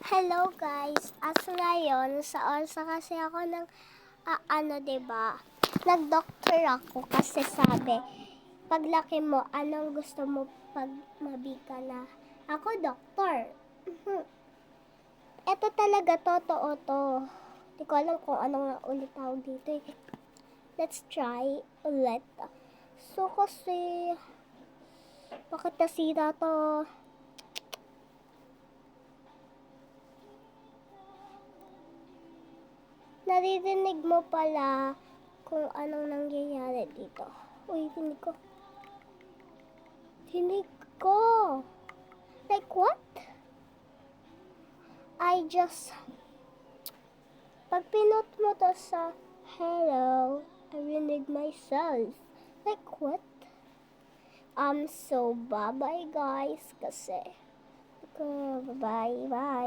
Hello guys, as ngayon, sa orsa kasi ako ng, diba? Nag-doctor ako kasi sabi, paglaki mo, anong gusto mo pag mabika na? Ako, doktor. Ito talaga, totoo to. Hindi ko alam kung anong ulit tawag dito eh. Let's try ulit. So, kasi, bakit nasira to? Naririnig mo pala kung anong nangyayari dito. Uy, tinig ko. Tinig ko. Like what? Pag pinot mo to sa hello, I rinig myself. Like what? So bye-bye guys kasi. Bye-bye. Bye.